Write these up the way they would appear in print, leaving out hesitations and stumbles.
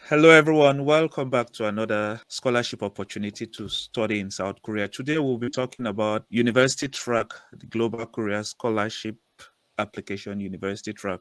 Hello, everyone. Welcome back to another scholarship opportunity to study in South Korea. Today, we'll be talking about University Track, the Global Korea Scholarship Application University Track.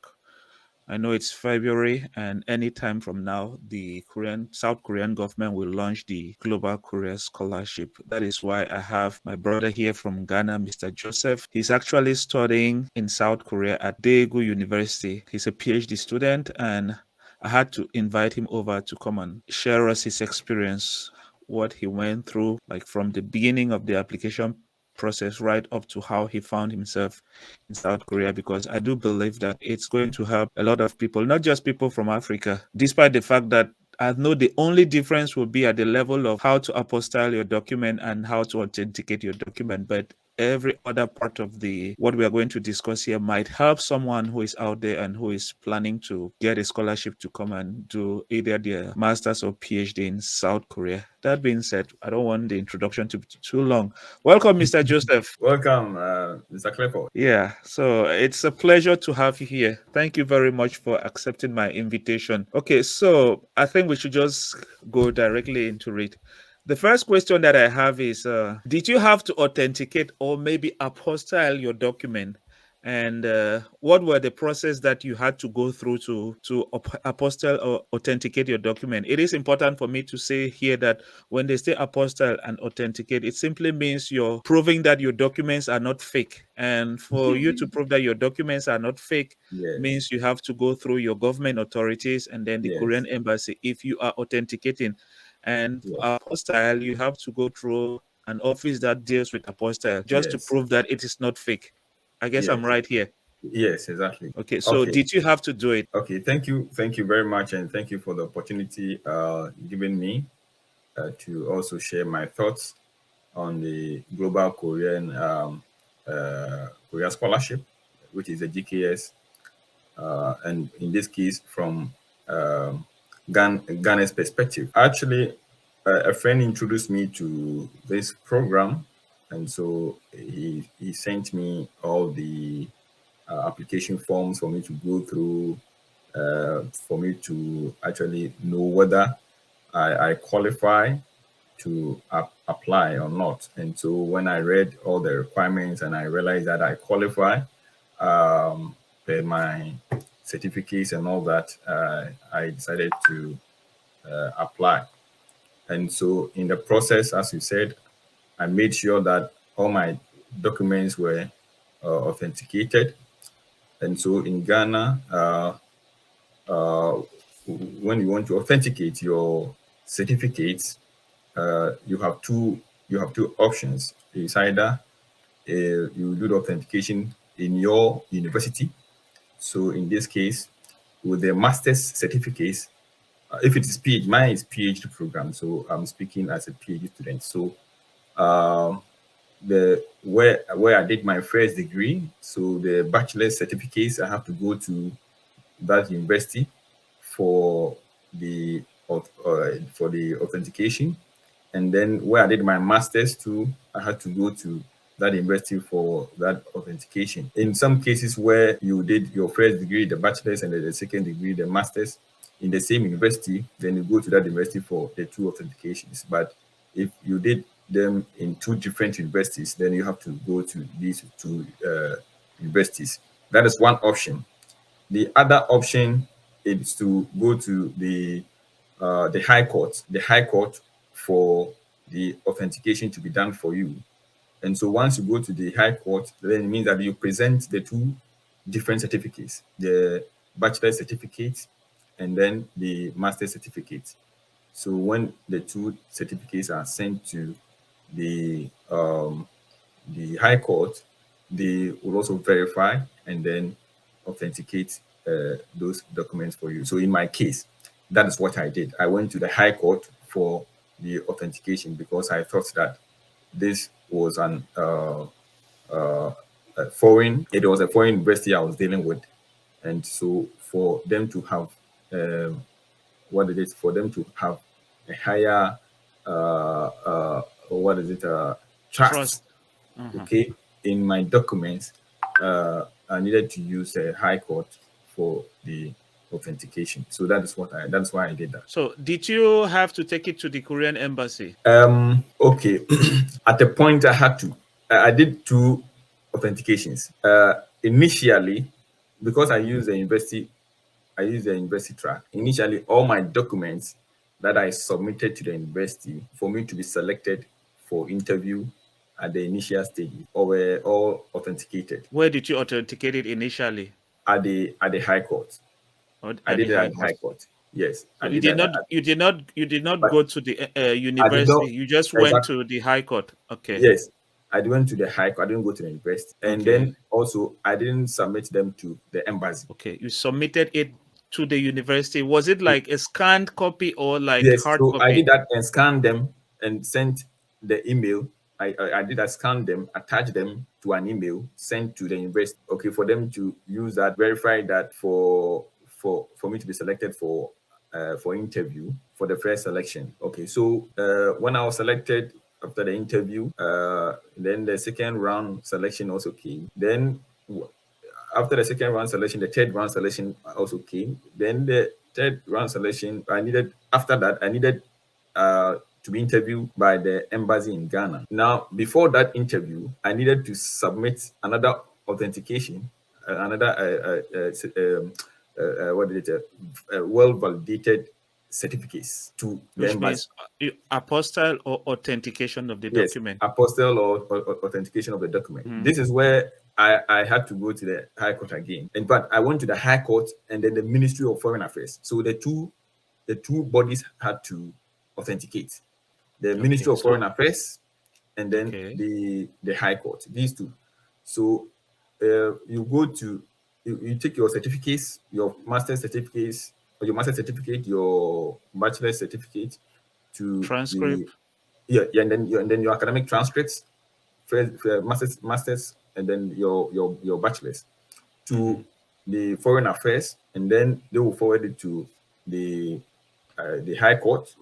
I know it's February, and anytime from now, the South Korean government will launch the Global Korea Scholarship. That is why I have my brother here from Ghana, Mr. Joseph. He's actually studying in South Korea at Daegu University. He's a PhD student, and I had to invite him over to come and share us his experience, what he went through, like from the beginning of the application process right up to how he found himself in South Korea, because I do believe that it's going to help a lot of people, not just people from Africa, despite the fact that I know the only difference will be at the level of how to apostille your document and how to authenticate your document. But every other part of what we are going to discuss here might help someone who is out there and who is planning to get a scholarship to come and do either their master's or PhD in South Korea. That being said, I don't want the introduction to be too long. Welcome, Mr. Joseph. Welcome, Mr. Clifford. Yeah, so it's a pleasure to have you here. Thank you very much for accepting my invitation. Okay, so I think we should just go directly into it. The first question that I have is, did you have to authenticate or maybe apostille your document? And what were the process that you had to go through to apostille or authenticate your document? It is important for me to say here that when they say apostille and authenticate, it simply means you're proving that your documents are not fake. And for you to prove that your documents are not fake Yes, means you have to go through your government authorities and then the yes, Korean embassy if you are authenticating. And for yes, apostille, you have to go through an office that deals with apostille just to yes, prove that it is not fake. I guess I'm yes, right here. yes, exactly. Okay, so Okay, did you have to do it? okay. Thank you very much, and thank you for the opportunity given me to also share my thoughts on the Global Korea Scholarship, which is a GKS, and in this case from Ghana's perspective. Actually, a friend introduced me to this program, and so he sent me all the application forms for me to go through, for me to actually know whether I qualify to apply or not. And so when I read all the requirements and I realized that I qualify, per my certificates and all that, I decided to apply. And so in the process, as you said, I made sure that all my documents were authenticated. And so in Ghana, uh, when you want to authenticate your certificates, you have two options. It's either you do the authentication in your university. So in this case, with the master's certificates, if it is PhD, mine is PhD program, so I'm speaking as a PhD student. So the where I did my first degree, so the bachelor's certificates, I have to go to that university for the for the authentication. And then where I did my master's too, I had to go to that university for that authentication. In some cases where you did your first degree, the bachelor's, and then the second degree, the master's, in the same university, then you go to that university for the two authentications. But if you did them in two different universities, then you have to go to these two universities. That is one option. The other option is to go to the high court, for the authentication to be done for you. And so once you go to the high court, then it means that you present the two different certificates, the bachelor certificate and then the master certificate. So when the two certificates are sent to the high court, they will also verify and then authenticate those documents for you. So in my case, that is what I did. I went to the high court for the authentication because I thought that this was a foreign. It was a foreign university I was dealing with, and so for them to have what it is, for them to have a higher what is it trust, Trust. Mhm. okay, in my documents, I needed to use a high court for the authentication. So that's why I did that. So did you have to take it to the Korean embassy? Okay. At the point I did 2 authentications. Initially, because I used the university track. Initially, all my documents that I submitted to the university for me to be selected for interview at the initial stage were all authenticated. Where did you authenticate it initially? At the High Court. Or I at the did it High at the Court? High Court. Yes, So I did that. you did not But go to the I did university. not You just went exactly. to the High Court. Okay. Yes, I went to the High Court. I didn't go to the university, and Okay. then also I didn't submit them to the embassy. Okay. You submitted it to the university. Was it like a scanned copy or like Yes, hard so I copy? did that and scanned them and sent the email. I scanned them, attached them to an email sent to the university. Okay, for them to use that, verify that for me to be selected for interview for the first selection. Okay, so when I was selected after the interview, then the second round selection also came. Then after the second round selection, the third round selection also came. Then the third round selection, I needed to be interviewed by the embassy in Ghana. Now, before that interview, I needed to submit another authentication, what is it, well validated certificates to the Which embassy. means apostille or authentication of the Yes, document. apostille or authentication of the document. This is where I had to go to the High Court again. In fact, I went to the High Court and then the Ministry of Foreign Affairs. So the two bodies had to authenticate. The Ministry Okay. of Foreign Affairs and then Okay. the High Court. These two. So you go to you take your certificates, your master's certificates, or your master's certificate, your bachelor's certificate to the Transcript. and then your academic transcripts, first, masters, and then your bachelor's to the Foreign Affairs, and then they will forward it to the High Court,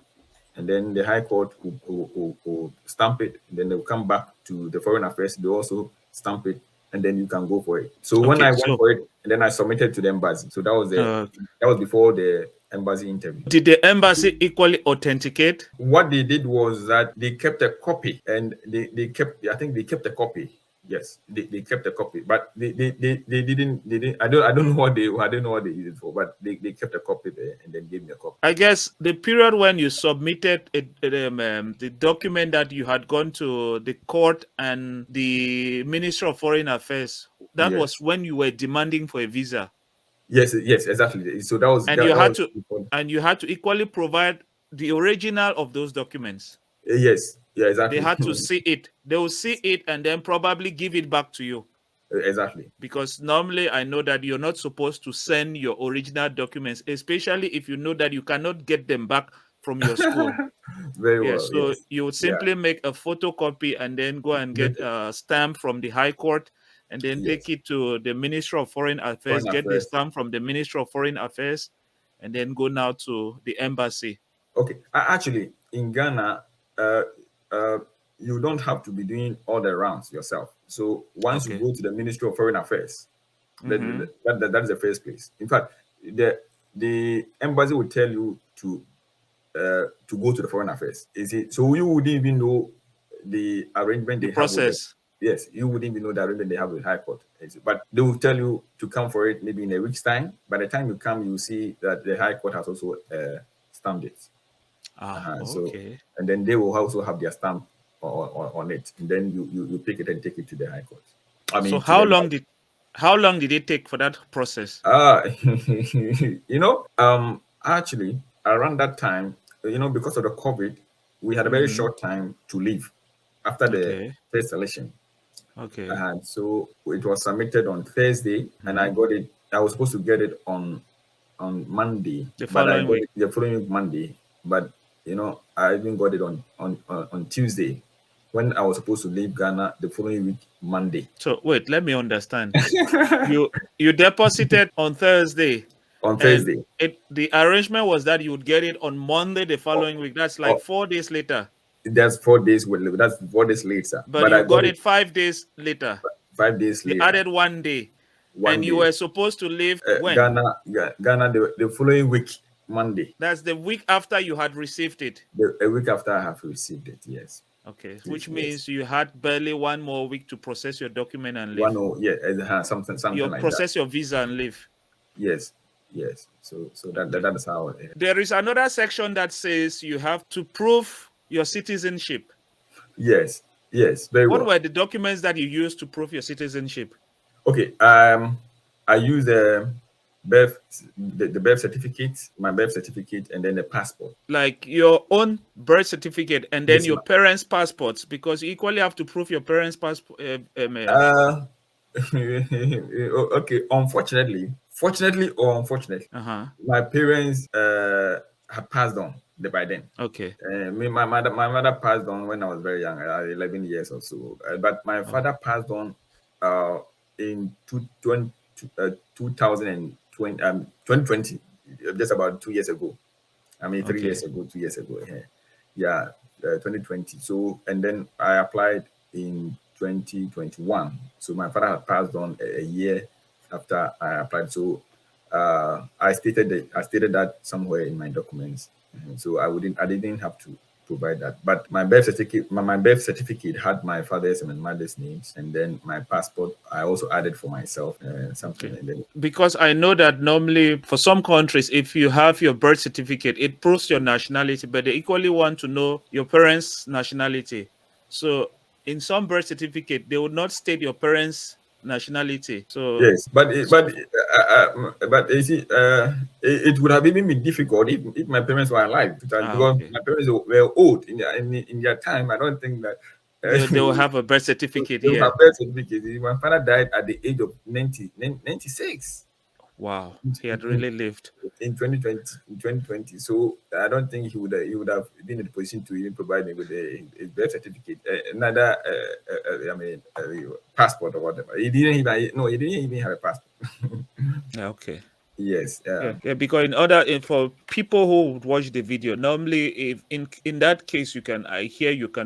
and then the High Court will stamp it, and then they will come back to the Foreign Affairs. They also stamp it, and then you can go for it. So when Okay. I went for it, and then I submitted to the embassy. So that was before the embassy interview. Did the embassy equally authenticate? What they did was that they kept a copy, and they kept, I think they kept a copy. Yes, they kept a copy, but they didn't I don't know what they used it for, but they kept a copy there and then gave me a copy. I guess the period when you submitted the document that you had gone to the court and the Ministry of Foreign Affairs, that was Yes. when you were demanding for a visa. Yes, exactly. So that was And you had to equally provide the original of those documents. Yes, yeah, exactly. They had to see it. They will see it and then probably give it back to you. Exactly. Because normally I know that you're not supposed to send your original documents, especially if you know that you cannot get them back from your school. Very well. So Yes. you would simply make a photocopy and then go and get a stamp from the High Court and then take it to the Ministry of Foreign Affairs, get the stamp from the Ministry of Foreign Affairs, and then go now to the embassy. Okay. Actually, in Ghana, you don't have to be doing all the rounds yourself. So once you go to the Ministry of Foreign Affairs, that is the first place. In fact, the embassy will tell you to go to the Foreign Affairs. Is it so you wouldn't even know the arrangement they have with them. Yes, you wouldn't even know the arrangement they have with High Court. But they will tell you to come for it maybe in a week's time. By the time you come, you see that the High Court has also stamped it. Okay. And then they will also have their stamp on it, and then you pick it and take it to the High Court. So how long did it take for that process? Actually, around that time, because of the COVID, we had a very short time to leave after the first selection. Okay. And so it was submitted on Thursday, and I got it. I was supposed to get it on Monday, the following week. The following week Monday, but I even got it on Tuesday, when I was supposed to leave Ghana the following week Monday. So wait, let me understand. you deposited on Thursday. On Thursday. The arrangement was that you would get it on Monday the following week. That's like 4 days later. That's 4 days. That's 4 days later. But you got it 5 days later. 5 days later. They added 1 day. one And you day. were supposed to leave when? Ghana the following week, Monday. That's the week after you had received it. A week after I have received it, yes. Okay, Yes, which yes. means you had barely 1 more week to process your document and leave. One or yeah, something You like that. process your visa and leave. Yes, yes. So that is how. There is another section that says you have to prove your citizenship. Yes, yes, very What well. were the documents that you used to prove your citizenship? Okay, I use the birth certificate, my birth certificate, and then the passport. Like your own birth certificate and then Yes, your parents' passports, because you equally have to prove your parents' passport. okay. Fortunately or unfortunately, my parents have passed on by then. Okay. My mother passed on when I was very young, 11 years or so. But my father passed on in 2020, just about 2 years ago. I mean, 3 years ago, 2 years ago. Yeah, 2020. So, and then I applied in 2021. So my father had passed on a year after I applied. So I stated that somewhere in my documents. So I didn't have to provide that. But my birth certificate had my father's and my mother's names, and then my passport I also added for myself something. And then because I know that normally for some countries, if you have your birth certificate, it proves your nationality, but they equally want to know your parents' nationality. So in some birth certificate, they would not state your parents' nationality. So yes, but you see, it would have even been difficult if my parents were alive, because my parents were old in their time. I don't think that they will have a birth certificate they will here. have birth certificate. My father died at the age of 96. Wow, he had really lived in 2020. So I don't think he would have been in the position to even provide me with a birth certificate, another passport or whatever. He didn't even have a passport. Okay. Yes. Yeah, because for people who would watch the video, normally if in that case you can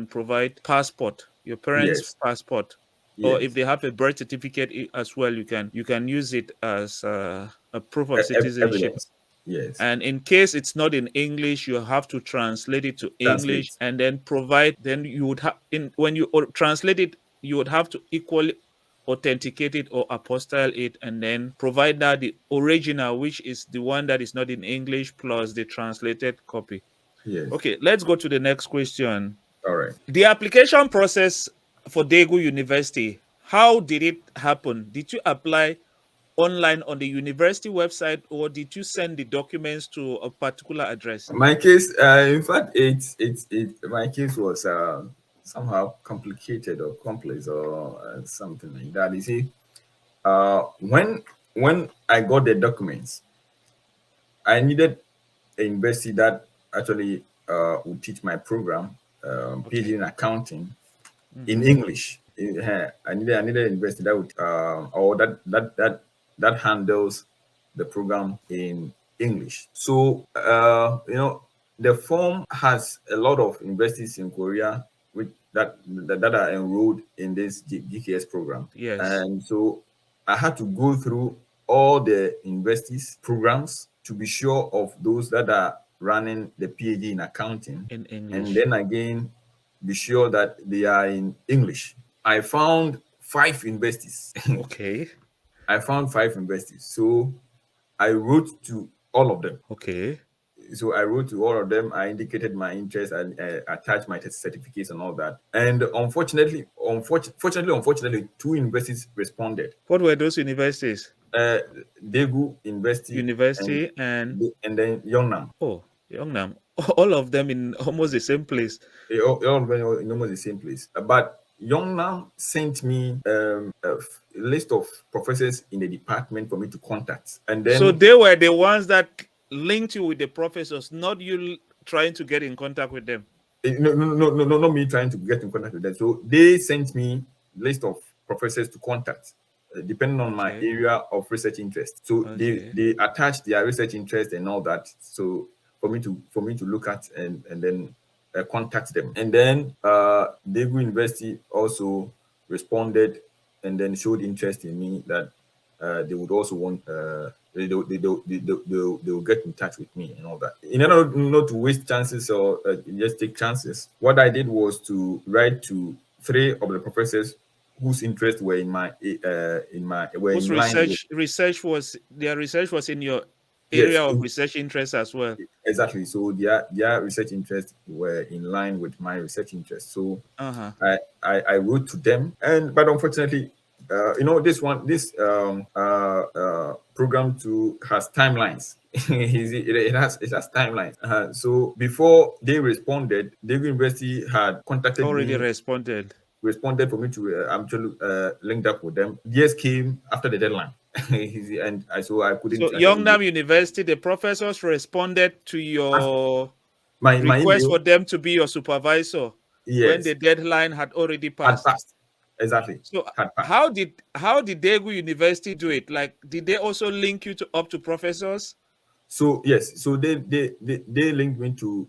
provide passport, your parents' Yes. passport, or if Yes. they have a birth certificate as well, you can use it as a proof of citizenship. Evidence. Yes. And in case it's not in English, you have to translate it to English Translate. and then provide. Then you would have when you translate it, you would have to equally authenticate it or apostille it and then provide that the original, which is the one that is not in English, plus the translated copy. Yes. Okay, let's go to the next question. All right. The application process for Daegu University, how did it happen? Did you apply online on the university website, or did you send the documents to a particular address? My case, in fact, my case was somehow complicated or complex or something like that. You see, when I got the documents, I needed a university that actually would teach my program, PhD in accounting, in English. I needed a university that would or that handles the program in English. So the form has a lot of universities in Korea that are enrolled in this GKS program. Yes. And so I had to go through all the universities programs to be sure of those that are running the PhD in accounting in English, and then again be sure that they are in English. I found 5 universities. Okay. I found 5 universities. So I wrote to all of them. Okay. So I wrote to all of them. I indicated my interest and attached my certificates and all that. And unfortunately, 2 universities responded. What were those universities? Daegu University and then Yeongnam. Oh, Yeongnam. All of them in almost the same place. All of them in almost the same place. But Yeongnam sent me a list of professors in the department for me to contact. And then so they were the ones that linked you with the professors, not you trying to get in contact with them. No, not me trying to get in contact with them. So they sent me list of professors to contact, depending on my area of research interest. So they attached their research interest and all that. So for me to look at and then contact them. And then Daegu University also responded and then showed interest in me that they would also want they will get in touch with me and all that. In order not to waste chances or just take chances, what I did was to write to 3 of the professors whose interests were were Whose in line with their research was in your yes area of research interest as well. exactly. So their research interests were in line with my research interests. So Uh-huh. I wrote to them, but unfortunately, this program too has timelines. It has timelines. So before they responded, David University had contacted Already me, responded for me to actually linked up with them. Years came after the deadline, and so I couldn't So actually Youngnam University, the professors responded to ask your my request email. for them to be your supervisor when the Yes, deadline had already had passed. passed. Exactly, So had passed. how did Daegu University do it? Like, did they also link you up to professors? So yes, so they linked me to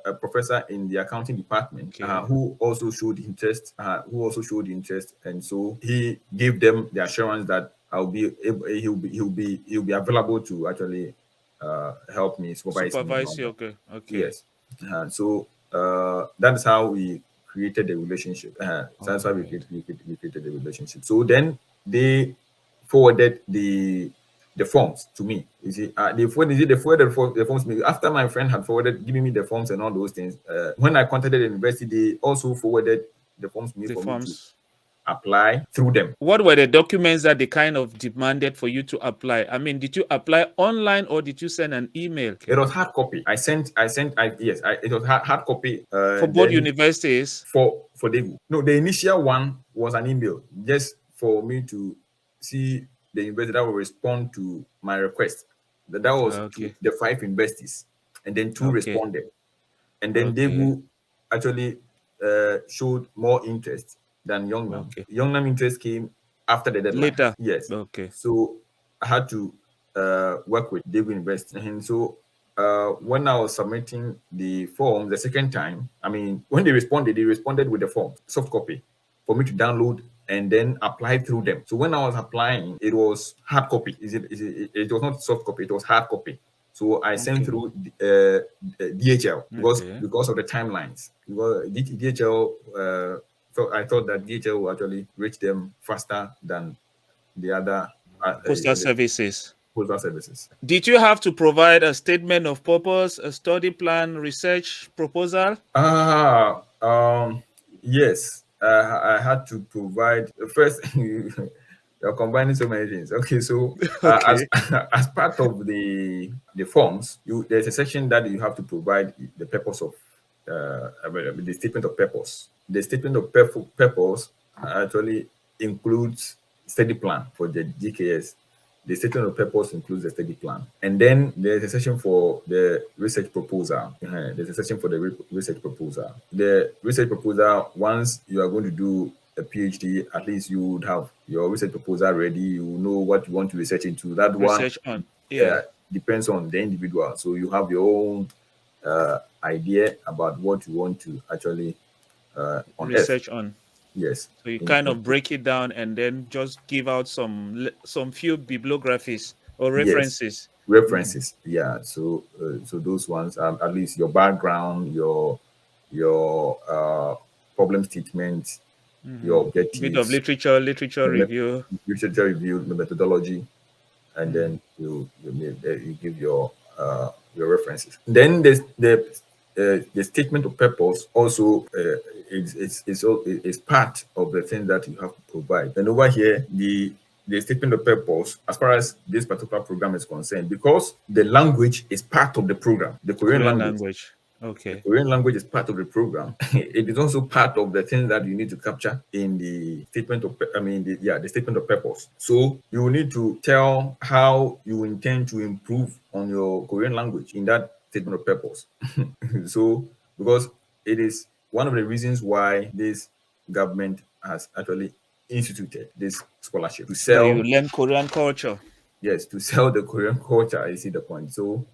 a professor in the accounting department Okay. who also showed interest, and so he gave them the assurance that he'll be available to actually help me, supervise me, and all Supervise you. that. Okay. Okay. Yes, so that is how we created the relationship. So that's All how right. we created the relationship. So then they forwarded the forms to me. You see, they forwarded the forms to me after my friend had forwarded, giving me the forms and all those things. When I contacted the university, they also forwarded the forms to me The for me to forms. apply through them. What were the documents that they kind of demanded for you to apply? I mean, did you apply online or did you send an email? It Okay. was hard copy. It was hard copy. For both Then universities. for the no, the initial one was an email just for me to see the university that will respond to my request. That was to Okay. the 5 universities, and then 2 Okay. responded, and then they Okay. who actually showed more interest than Youngnam. Okay. Youngnam interest came after the deadline. Later. Yes, Okay. so I had to work with David University, and so when I was submitting the form the second time, I mean, when they responded with the form, soft copy, for me to download and then apply through them. So when I was applying, it was hard copy. It was not soft copy, it was hard copy. So I sent Okay. through DHL Okay. because of the timelines. Because DHL, so I thought that DHL will actually reach them faster than the other Postal the services. postal services. Did you have to provide a statement of purpose, a study plan, research proposal? Yes. I had to provide first. You're combining so many things. Okay, so as Okay. as part of the forms, there's a section that you have to provide the purpose of the statement of purpose. The statement of purpose actually includes study plan for the GKS. The statement of purpose includes the study plan. And then there's a section for the research proposal. There's a section for the research proposal. The research proposal, once you are going to do a PhD, at least you would have your research proposal ready. You know what you want to research into. That one Research on. Yeah. depends on the individual. So you have your own idea about what you want to actually unearth. Research on. Yes. So you In, kind in, of break it down and then just give out some few bibliographies or yes. references. Mhm. References, yeah. So those ones, at least your background, your problem statement, your Bit of objectives, literature the review. literature review, the methodology, and Mhm. then you give your references. Then there's the statement of purpose also is part of the thing that you have to provide. And over here, the statement of purpose, as far as this particular program is concerned, because the language is part of the program, the Korean Korean language. language. The Okay. Korean language is part of the program. It is also part of the things that you need to capture in the statement of, the statement of purpose. So you will need to tell how you intend to improve on your Korean language in that statement of purpose. So, because it is one of the reasons why this government has actually instituted this scholarship to So that you sell, learn Korean culture. yes, to sell the Korean culture. I see the point. So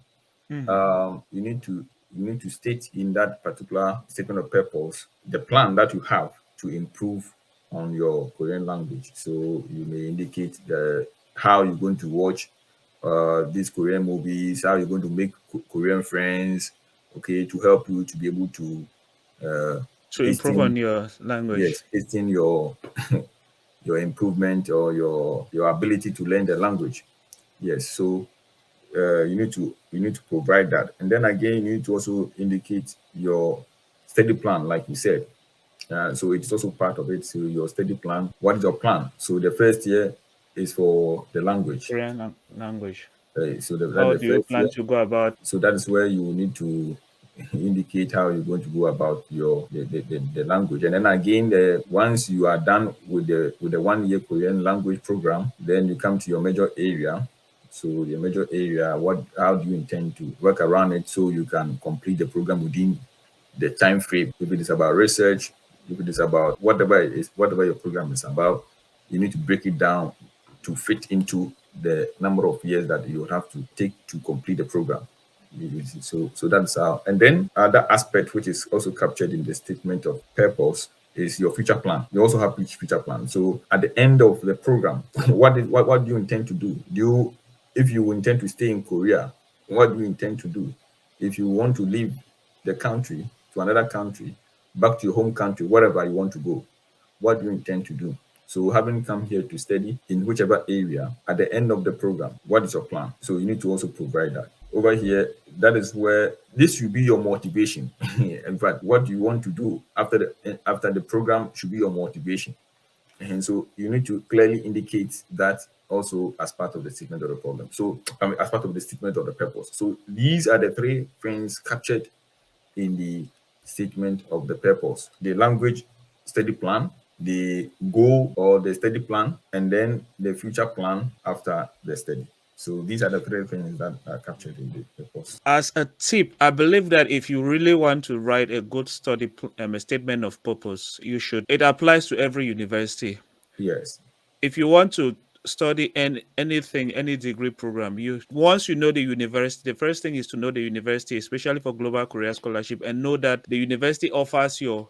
Mhm. you need to state in that particular statement of purpose the plan that you have to improve on your Korean language. So you may indicate how you're going to watch these Korean movies, how you're going to make Korean friends, okay, to help you to be able to To improve hasten, on your language. yes, hasten your improvement or your ability to learn the language. Yes, so you need to provide that, and then again you need to also indicate your study plan, like we said. So it's also part of it. So your study plan. What is your plan? So the first year is for the language. Korean language. So that's How the do you first plan year. to go about? So that is where you need to indicate how you're going to go about the language. And then again, once you are done with the 1 year Korean language program, then you come to your major area. So your major area, how do you intend to work around it so you can complete the program within the time frame? If it is about research, if it is about whatever it is, whatever your program is about, you need to break it down to fit into the number of years that you would have to take to complete the program. So that's how. And then other aspect which is also captured in the statement of purpose is your future plan. You also have each future plan. So at the end of the program, what do you intend to do? If you intend to stay in Korea, what do you intend to do? If you want to leave the country to another country, back to your home country, wherever you want to go, what do you intend to do? So, having come here to study in whichever area, at the end of the program, what is your plan? So, you need to also provide that. Over here, that is where this should be your motivation. In fact, what you want to do after the program should be your motivation. And so, you need to clearly indicate that also as part of the statement of the problem. So, as part of the statement of the purpose. So, these are the three things captured in the statement of the purpose: the language study plan, the goal or the study plan, and then the future plan after the study. So these are the three things that are captured in the purpose. As a tip, I believe that if you really want to write a good a statement of purpose, you should. It applies to every university. Yes, If you want to study anything, any degree program, you once you know the university, the first thing is to know the university, especially for global career scholarship, and know that the university offers your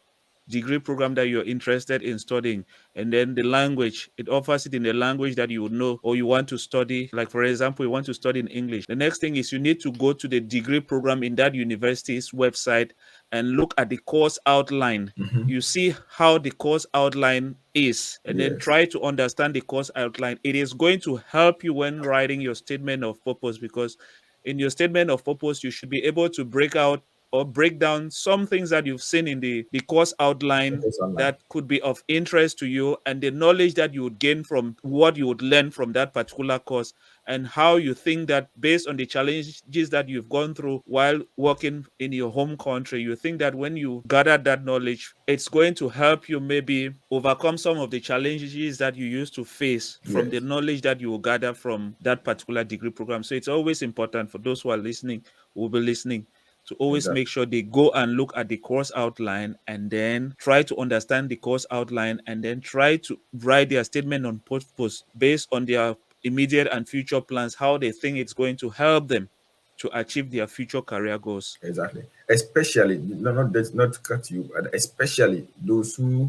degree program that you're interested in studying. And then the language, it offers it in the language that you would know or you want to study. Like, for example, you want to study in English. The next thing is you need to go to the degree program in that university's website and look at the course outline. You see how the course outline is, and then yes, try to understand the course outline. It is going to help you when writing your statement of purpose, because in your statement of purpose, you should be able to break out or break down some things that you've seen in the course outline purpose online. that could be of interest to you, and the knowledge that you would gain from what you would learn from that particular course, and how you think that based on the challenges that you've gone through while working in your home country, you think that when you gather that knowledge, it's going to help you maybe overcome some of the challenges that you used to face from the Yes, knowledge that you will gather from that particular degree program. So it's always important for those who are listening, who will be listening, to always exactly, make sure they go and look at the course outline and then try to understand the course outline and then try to write their statement on purpose based on their immediate and future plans, how they think it's going to help them to achieve their future career goals. exactly. Especially, no, not to cut you, but especially those who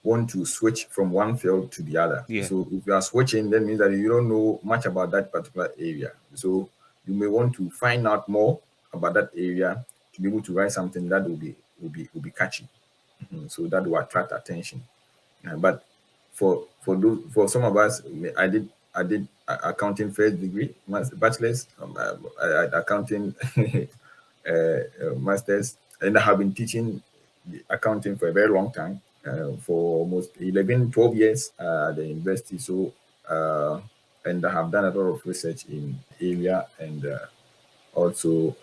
want to switch from one field to the other. Yeah. So if you are switching, that means that you don't know much about that particular area. So you may want to find out more about that area to be able to write something that will be catchy. So that will attract attention. But for some of us, I did accounting first degree, bachelor's, accounting masters, and I have been teaching accounting for a very long time, for almost 11, 12 years at the university. So, and I have done a lot of research in area, and also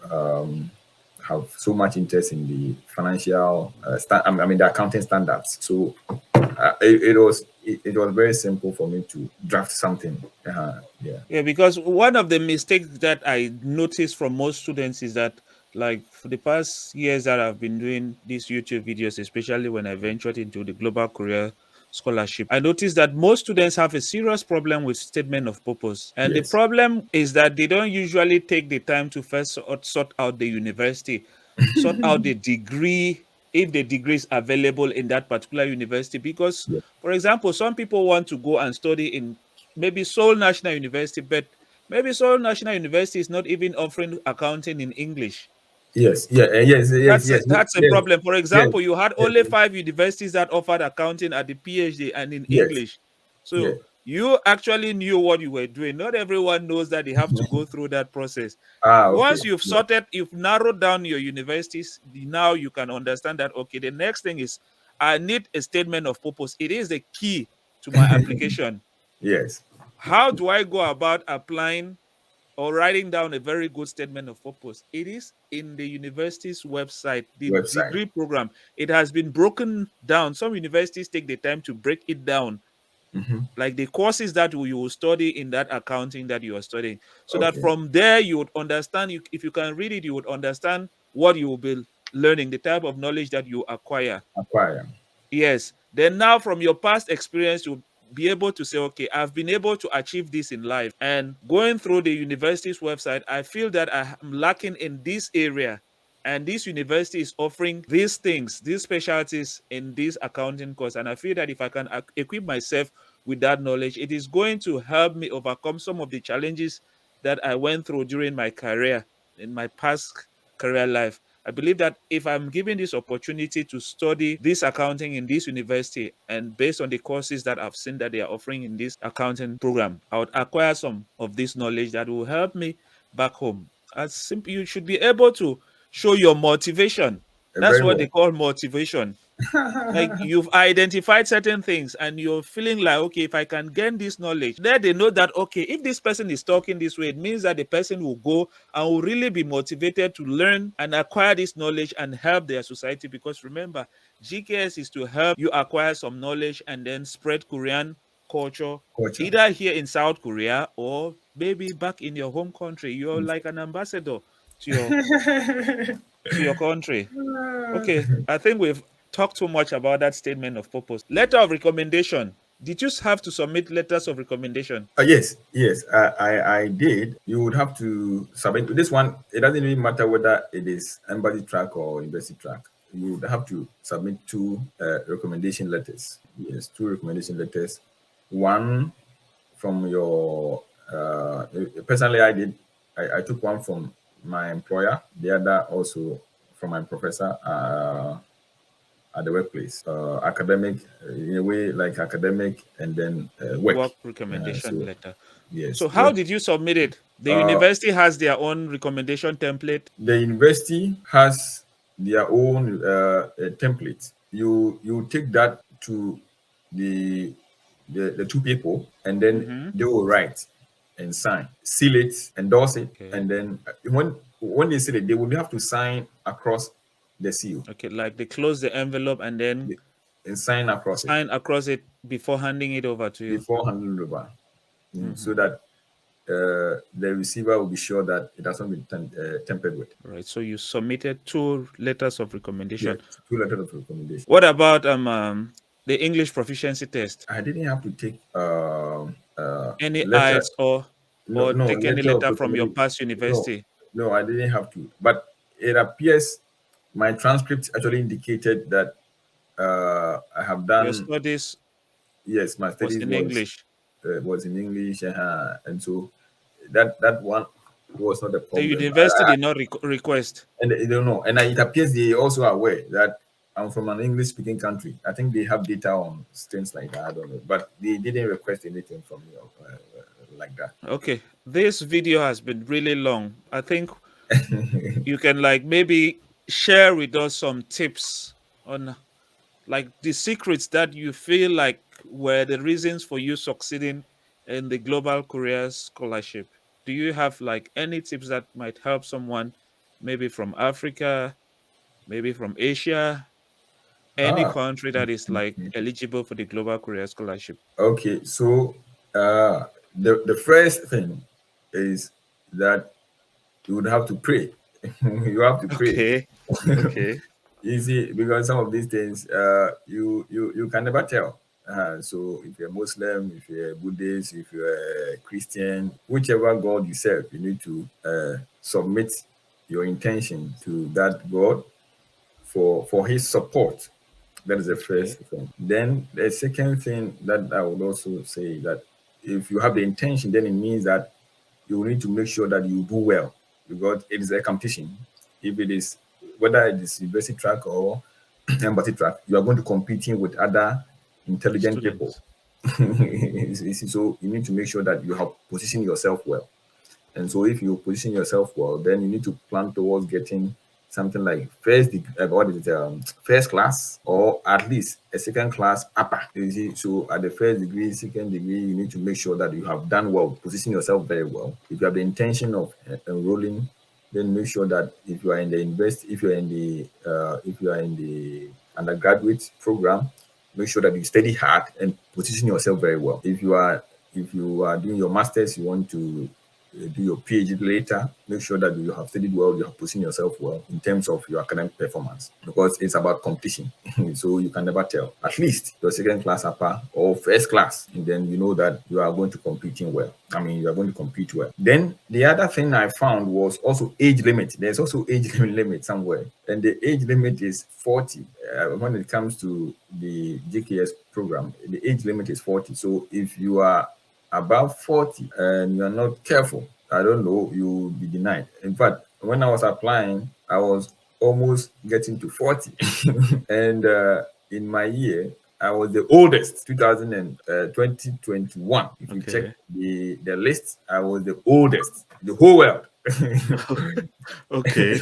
have so much interest in the financial, the accounting standards. So it was very simple for me to draft something. Yeah. Yeah, because one of the mistakes that I noticed from most students is that, like, for the past years that I've been doing these YouTube videos, especially when I ventured into the global career scholarship, I noticed that most students have a serious problem with statement of purpose. And the Yes. problem is that they don't usually take the time to first sort out the university, sort out the degree, if the degree is available in that particular university. Because, Yeah. for example, some people want to go and study in maybe Seoul National University, but maybe Seoul National University is not even offering accounting in English. Yes, yeah, That's a yes, problem. For yes, example, you had yes, only 5 universities that offered accounting at the PhD and in yes, English. yes. So you actually knew what you were doing. Not everyone knows that they have to go through that process. Ah, okay. Once you've Yeah. sorted, you've narrowed down your universities, now you can understand that, okay, the next thing is I need a statement of purpose. It is the key to my application. Yes. How do I go about applying or writing down a very good statement of purpose? It is in the university's website, the Website. degree program. It has been broken down. Some universities take the time to break it down, Hmm. like the courses that you will study in that accounting that you are studying, so that Okay. from there you would understand. If you can read it, you would understand what you will be learning, the type of knowledge that you acquire. Acquire. Yes. Then now from your past experience, you'll be able to say, okay, I've been able to achieve this in life. And going through the university's website, I feel that I am lacking in this area. And this university is offering these things, these specialties in this accounting course. And I feel that if I can equip myself with that knowledge, it is going to help me overcome some of the challenges that I went through during my career, in my past career life. I believe that if I'm given this opportunity to study this accounting in this university, and based on the courses that I've seen that they are offering in this accounting program, I would acquire some of this knowledge that will help me back home. As simple, you should be able to show your motivation. That's Very what they well. call motivation. Like you've identified certain things and you're feeling like, okay, if I can gain this knowledge, then they know that, okay, if this person is talking this way, it means that the person will go and will really be motivated to learn and acquire this knowledge and help their society. Because remember, GKS is to help you acquire some knowledge and then spread Korean culture, Culture. either here in South Korea or maybe back in your home country. You're like an ambassador to your country. Okay, I think we've talked too much about that statement of purpose. Letter of recommendation. Did you have to submit letters of recommendation? Yes, yes, I did. You would have to submit this one. It doesn't even matter whether it is embassy track or university track. You would have to submit two recommendation letters. Yes, two recommendation letters. One from your personally, I did. I took one from my employer. The other also from my professor at the workplace. Academic, in a way, like academic, and then work. Work recommendation So letter. yes, So how work. did you submit it? The Uh, university has their own recommendation template. the university has their own template. You take that to the, the two people, and then Mm-hmm. they will write and sign, seal it, endorse it, Okay. and then when they seal it, they will have to sign across the seal. Okay, like they close the envelope and then And sign across it sign across it before handing it over to you. before handing over, Mm-hmm. so that the receiver will be sure that it has not been tampered with. Right. So you submitted two letters of Yeah, recommendation. two letters of recommendation. What about the English proficiency test? I didn't have to take Any letter. IELTS or No, take any letter of letter from your recommendation. past No, university? no, I didn't have to. But it appears my transcript actually indicated that I have Your done. studies Yes, my was studies in English. was in English, and so that one was not a The problem. university did not request. And they don't know. And it appears they also are aware that I'm from an English speaking country. I think they have data on things like that. I don't know. But they didn't request anything from me like that. Okay, this video has been really long. I think you can like maybe share with us some tips on like the secrets that you feel like were the reasons for you succeeding in the Global Career Scholarship. Do you have like any tips that might help someone maybe from Africa, maybe from Asia, any Ah, country that is like eligible for the Global Career Scholarship? okay. So the first thing is that you would have to pray. You have to pray. Okay. Okay. Easy, because some of these things you can never tell. So if you're Muslim, if you're Buddhist, if you're a Christian, whichever God you serve, you need to submit your intention to that God for His support. That is the Okay. first thing. Then the second thing that I would also say that if you have the intention, then it means that you need to make sure that you do well, because it is a competition. If it is, whether it is university track or embassy track, you are going to competing with other intelligent people. Students. So you need to make sure that you have positioned yourself well. And so if you position yourself well, then you need to plan towards getting something like first class, or at least a second class upper. You see, so at the first degree, second degree, you need to make sure that you have done well, position yourself very well. If you have the intention of enrolling, then make sure that if you are in the if you are in the undergraduate program, make sure that you study hard and position yourself very well. If you are doing your masters, you want to do your PhD later, make sure that you have studied well, you have positioned yourself well in terms of your academic performance, because it's about competition. So you can never tell. At least your second class upper or first class, and then you know that you are going to competing well. I mean, you are going to compete well. Then the other thing I found was also age limit. There's also age limit somewhere, and the age limit is 40. When it comes to the GKS program, the age limit is 40. So if you are above 40 and you're not careful, I don't know, you'll be denied. In fact, when I was applying, I was almost getting to 40. And in my year, I was the oldest, 2021. If you check the list, I was the oldest, the whole world. Okay.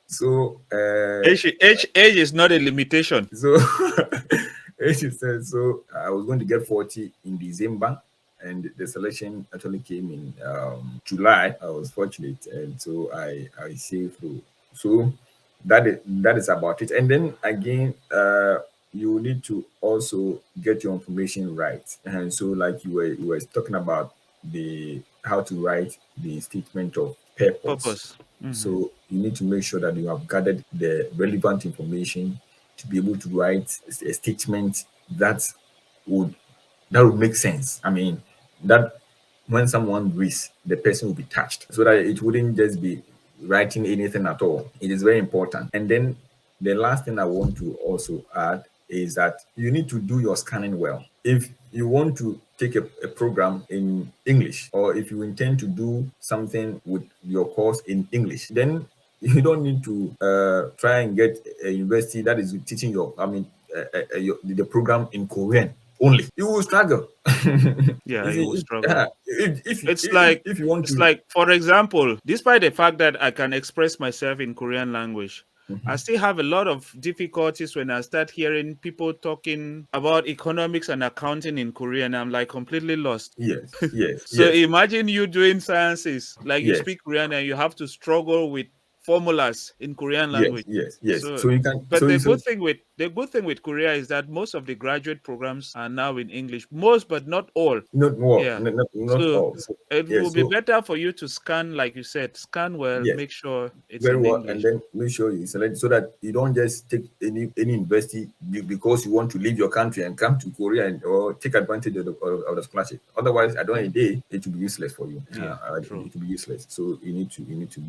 So Age is not a limitation. So so I was going to get 40 in December, and the selection actually came in July. I was fortunate, and so I saved through. So that is about it. And then again, you need to also get your information right. And so, like you were talking about the how to write the statement of purpose. So you need to make sure that you have gathered the relevant information to be able to write a statement that would make sense. I mean, that when someone reads, the person will be touched, so that it wouldn't just be writing anything at all. It is very important. And then the last thing I want to also add is that you need to do your scanning well. If you want to take a program in English, or if you intend to do something with your course in English, then you don't need to try and get a university that is teaching the program in Korean only. You will struggle. Yeah, You you will see, struggle. if you want It's to, like, for example, despite the fact that I can express myself in Korean language, I still have a lot of difficulties when I start hearing people talking about economics and accounting in Korean. I'm like completely lost. yes, yes, So yes, imagine you doing sciences, like you yes, speak Korean and you have to struggle with formulas in Korean yes, language. yes, yes. So, So you can, but the good thing with Korea is that most of the graduate programs are now in English. Most, but not all. not more, Yeah. not So all. So it yes, will be so better for you to scan, like you said, scan well, yes, make sure it's very in well, and English. then make sure you select, so that you don't just take any university because you want to leave your country and come to Korea, or take advantage of the scholarship. Otherwise, at the end of the day, it will be useless for you. Yeah, true. It will be useless. So you need to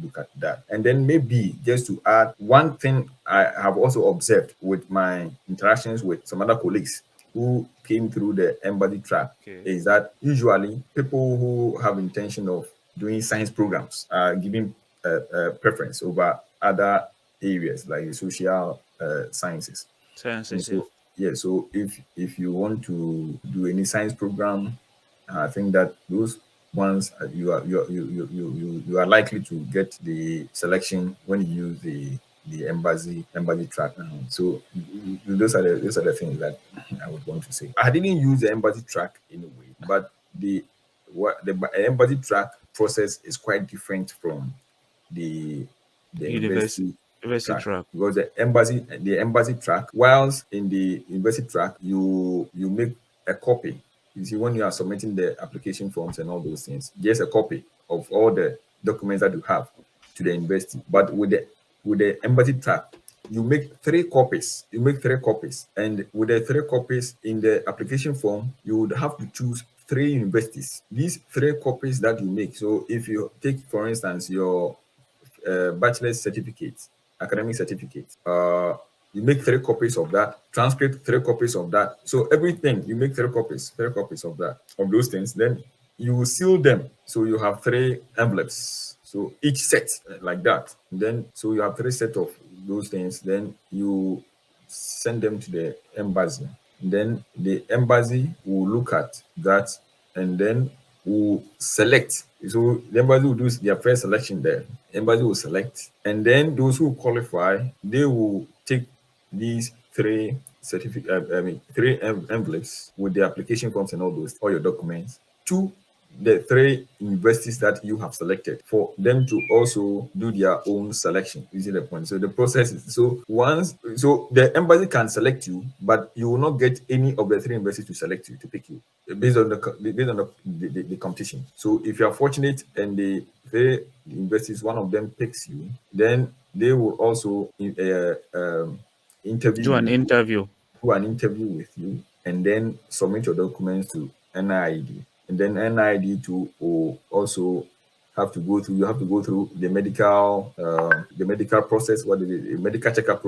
look at that. And then maybe just to add one thing I have also observed with my interactions with some other colleagues who came through the embassy track, Okay. is that usually people who have intention of doing science programs are giving preference over other areas like social sciences. And Sciences, yeah. so, yeah, so if you want to do any science program, I think that those ones you are likely to get the selection when you use the embassy track. So those are the things that I would want to say. I didn't use the embassy track in a way, but the embassy track process is quite different from the University, university university track, track. because the embassy track, whilst in the university track you make a copy. You see, when you are submitting the application forms and all those things, just a copy of all the documents that you have to the university. But with the embassy track, you make three copies. And with the three copies in the application form, you would have to choose three universities. These three copies that you make. So if you take, for instance, your bachelor's certificate, academic certificate, You make 3 copies of that. Transcript, 3 copies of that. So everything, you make 3 copies of that, of those things. Then you seal them. So you have 3 envelopes. So each set like that. Then so you have 3 sets of those things. Then you send them to the embassy. Then the embassy will look at that and then will select. So the embassy will do their first selection there. Embassy will select, and then those who qualify, they will take these 3 envelopes with the application forms and all your documents to the 3 universities that you have selected for them to also do their own selection. You see the point? So the process is so the embassy can select you, but you will not get any of the 3 universities to select you, to pick you based on the competition. So if you are fortunate and the 3 universities, one of them picks you, then they will also interview Do an you, interview. do an interview with you, and then submit your documents to NID. And then NID too will also have to go through. You have to go through the medical process. What is it? The medical checkup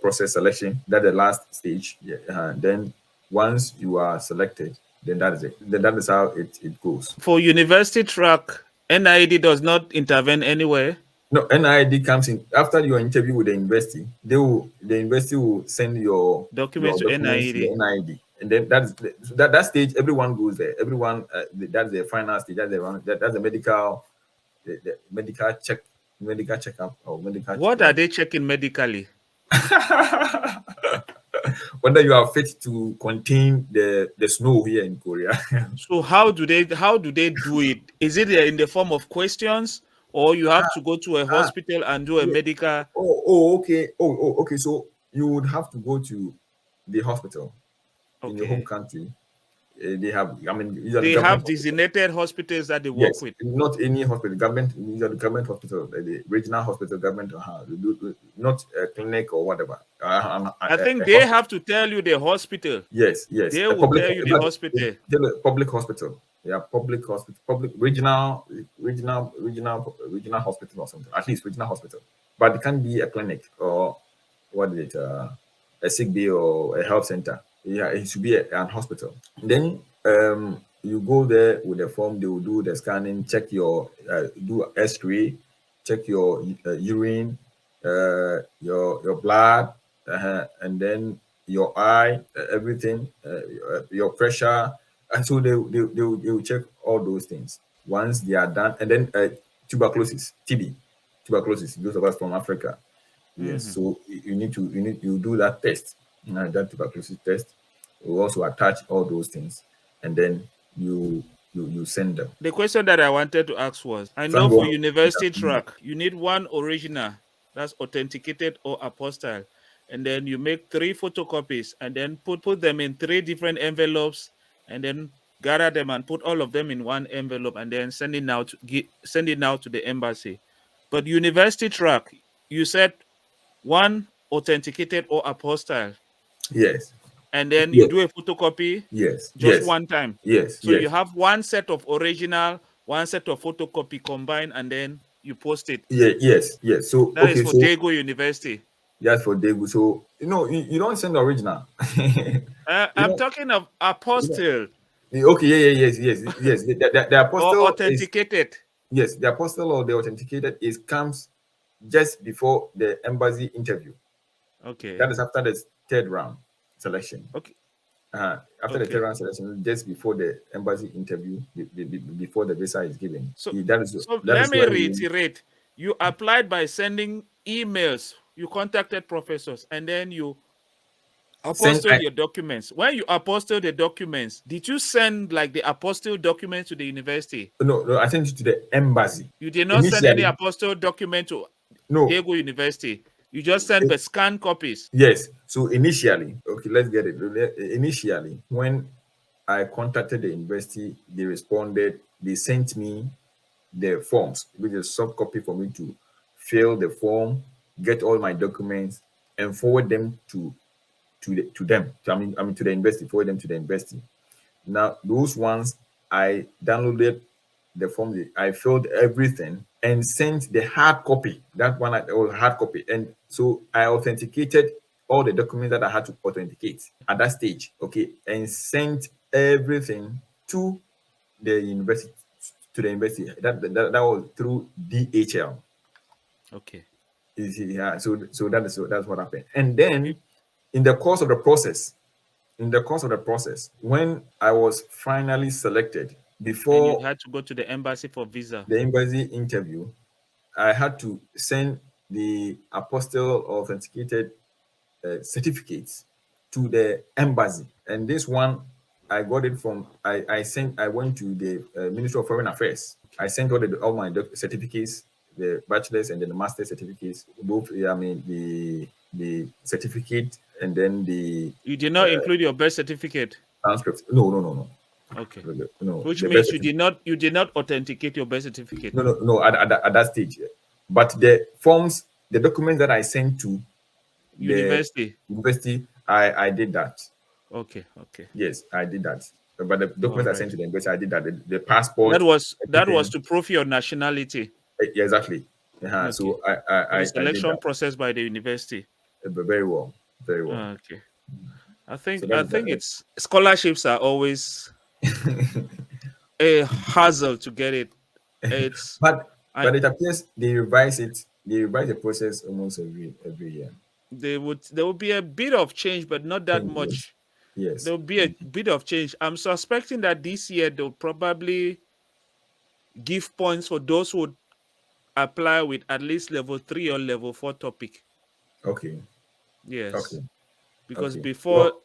process selection. That's the last stage. Yeah. Then once you are selected, then that is it. Then that is how it goes. For university track, NID does not intervene anywhere. No, NID comes in after your interview with the university. The university will send your Documents to documents to the NID. NID, and then that stage. Everyone goes there. Everyone that's the final stage. That's the medical the medical checkup or medical. What are they checking medically? Whether you are fit to contain the snow here in Korea. So how do they do it? Is it in the form of questions, or you have to go to a hospital and do a Yeah. medical? Okay. Okay. So you would have to go to the hospital in your home Okay. country. They have, I mean, these are the They government have hospitals. designated hospitals that they work Yes, with. not any hospital. Government, these are the government hospital, the regional hospital, government, not a clinic or whatever. I think A they hospital. have to tell you the hospital. Yes, They a will public, tell you the hospital. public hospital. Yeah, public hospital, public regional hospital or something. At least regional hospital, but it can be a clinic or what is it? A sick bay or a health center. Yeah, it should be an hospital. Then you go there with the form. They will do the scanning, check your do X-ray, check your urine, your blood, and then your eye, everything, your pressure. And so they will check all those things. Once they are done, and then tuberculosis, TB, tuberculosis. Those of us from Africa, yes. So you do that test, that tuberculosis test. You also attach all those things, and then you send them. The question that I wanted to ask was, I know Thank for God. university track, you need one original that's authenticated or apostille, and then you make 3 photocopies and then put them in 3 different envelopes, and then gather them and put all of them in one envelope and then send it out to the embassy. But university track, you said one authenticated or apostille, Yes. and then you Yes. do a photocopy Yes. just Yes. one time. Yes. So you have one set of original, one set of photocopy combined, and then you post it. Yeah. Yes. Yes. So That is okay. for So Dago University. that's for Daegu. So you don't send the original. you I'm don't. talking of You don't. apostille Okay. Yeah. Yes. The or apostle is authenticated. yes. The apostle or the authenticated is comes just before the embassy interview. Okay. That is after the third round selection. Okay. After the third Okay. round selection, just before the embassy interview, before the visa is given. So That let is me when you. reiterate. You applied by sending emails. You contacted professors, and then you Send apostle your documents. When you apostle the documents, did you send like the apostle documents to the university? no, I sent it to the embassy. You did not send any Initially, apostle document to no. Dago University. You just sent the scanned copies. Yes. So initially, okay, let's get it. Initially, when I contacted the university, they responded. They sent me the forms, which is soft copy for me to fill the form, get all my documents, and forward them to them. I mean to the university. Forward them to the university. Now those ones I downloaded the form. I filled everything and sent the hard copy. That one, hard copy, and so I authenticated all the documents that I had to authenticate at that stage, okay, and sent everything to the university. That was through DHL. Okay. Yeah, so that's what happened. And then in the course of the process, when I was finally selected, And you before had to go to the embassy for visa. the embassy interview, I had to send the apostille authenticated certificates to the embassy. And this one, I got it from, I went to the Ministry of Foreign Affairs. I sent all my certificates, the bachelor's and then the master's certificates, both, I mean, the certificate and then the You did not include your birth certificate. transcripts. No. Okay. No, Which the birth means certificate. you did not authenticate your birth certificate. No, at that stage. But the forms, the documents that I sent to the University. university, I did that. Okay. Yes, I did that. But the All documents I right. sent to the university, I did that. The passport, That was everything. to prove your nationality. Yeah, exactly. Okay. So For the I did selection that. process by the university. But very well, very well. Okay. So I think it's scholarships are always a hassle to get it. It's but I it appears they revise it. They revise the process almost every year. there would be a bit of change, but not that Yes, much. yes. There will be a bit of change. I'm suspecting that this year they'll probably give points for those who would apply with at least level 3 or level 4 topic. Okay, Yes. okay, Because okay. before Well,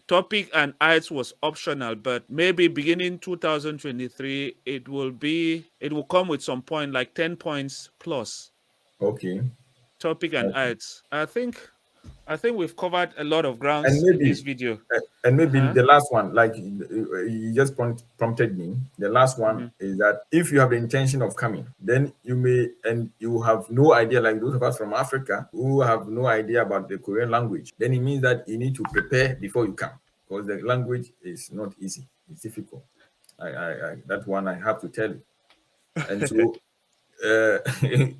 topic and IELTS was optional, but maybe beginning 2023 it will come with some point like 10 points plus okay. topic and Okay. IELTS. I think we've covered a lot of And grounds in this maybe video. and maybe Uh-huh. the last one, like you just prompted me. The last one Mhm. is that if you have the intention of coming, then you may, and you have no idea, like those of us from Africa who have no idea about the Korean language, then it means that you need to prepare before you come, because the language is not easy. It's difficult. That one I have to tell you. And so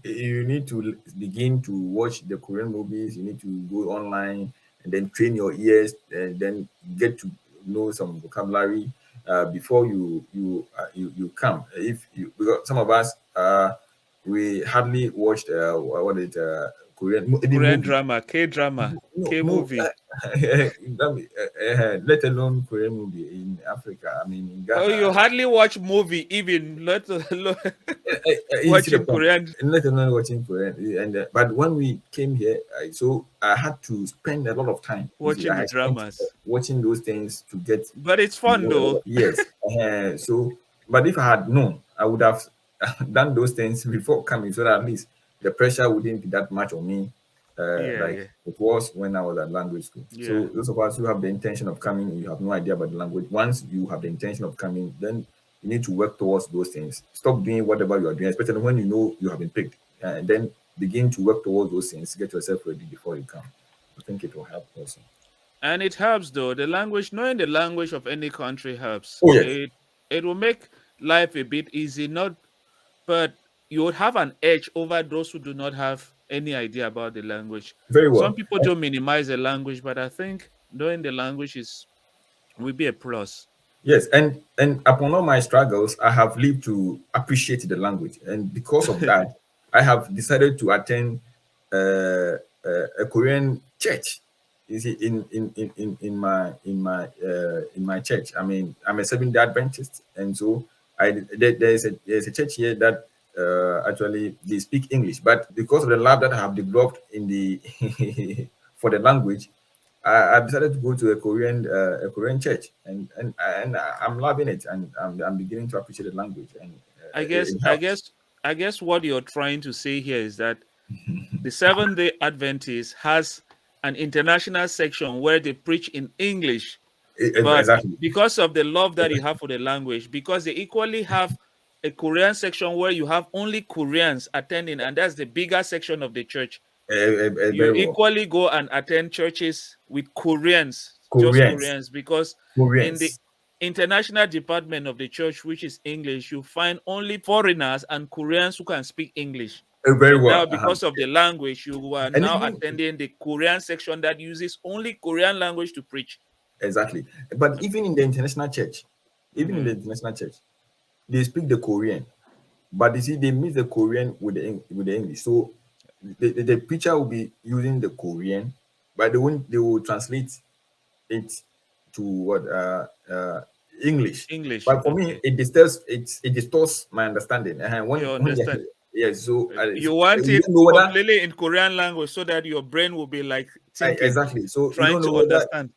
you need to begin to watch the Korean movies. You need to go online and then train your ears, and then get to know some vocabulary before you come. If you, because some of us we hardly watched what is even Korean movie. drama, K drama, K No, movie. let alone Korean movie in Africa. I mean, in Oh, Ghana. you hardly watch movie, even let alone You see the watching point. Korean. Let alone watching Korean, and but when we came here, so I had to spend a lot of time. You see, Watching the I spent dramas. watching those things to get But it's to fun know. though. Yes. So, but if I had known, I would have done those things before coming, so that at least the pressure wouldn't be that much on me, Yeah, like yeah, it was when I was at language school. yeah. So those of us who have the intention of coming, you have no idea about the language. Once you have the intention of coming, then you need to work towards those things. Stop doing whatever you are doing, especially when you know you have been picked, and then begin to work towards those things. Get yourself ready before you come. I think it will help also. And it helps though. The language, knowing the language of any country helps. Oh yes, It will make life a bit easy, not but you would have an edge over those who do not have any idea about the language. very Some well. people do minimize the language, but I think knowing the language is will be a plus. Yes, and upon all my struggles, I have lived to appreciate the language, and because of that, I have decided to attend a Korean church. You see, in my church. I mean, I'm a Seventh Day Adventist, and so there's a church here that actually they speak English, but because of the love that I have developed in the for the language, I decided to go to a Korean church, and I'm loving it, and I'm beginning to appreciate the language, and I it, guess it I helps. guess I guess what you're trying to say here is that the Seventh Day Adventist has an international section where they preach in English, but Exactly. because of the love that you have for the language, because they equally have a Korean section where you have only Koreans attending, and that's the bigger section of the church. You Very well. equally go and attend churches with Koreans, just Koreans, Koreans, because in the Koreans. international department of the church, which is English, you find only foreigners and Koreans who can speak English. Very And now, well. because of the language, you are And now even attending the Korean section that uses only Korean language to preach. exactly, but even in the international church, even in the Mhm. international church, they speak the Korean, but you see, they mix the Korean with the English. So the preacher will be using the Korean, but they will translate it to what English. English, But for me, okay. it distorts my understanding. You When understand. yes, so You want you it don't know whether completely in Korean language so that your brain will be like thinking, exactly. So you trying don't know to whether understand.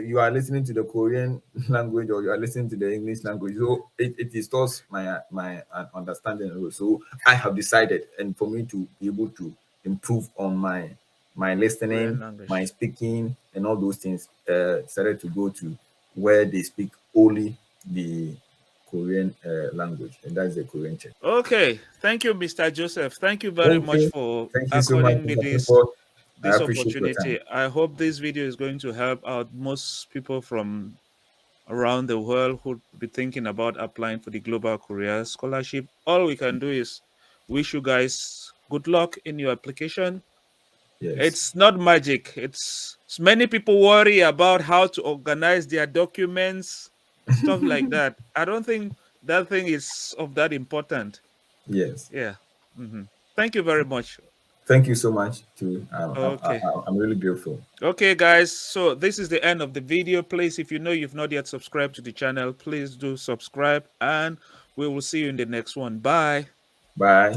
you are listening to the Korean language or you are listening to the English language. So it distorts my understanding. So I have decided, and for me to be able to improve on my Korean listening, my language. speaking, and all those things, decided to go to where they speak only the Korean language, and that's the Korean church. Okay. Thank you, Mr. Joseph. Thank you very Thank much you, for thank you so much, according me Mr. this Clifford. I this appreciate your time. opportunity. I hope this video is going to help out most people from around the world who be thinking about applying for the Global Career Scholarship. All we can do is wish you guys good luck in your application. Yes, It's not magic. It's many people worry about how to organize their documents, stuff like that. I don't think that thing is of that important. yes. Yeah. Thank you very much. Thank you so much. Too. Okay. I'm really grateful. Okay, guys. So this is the end of the video. Please, if you know you've not yet subscribed to the channel, please do subscribe, and we will see you in the next one. Bye. Bye.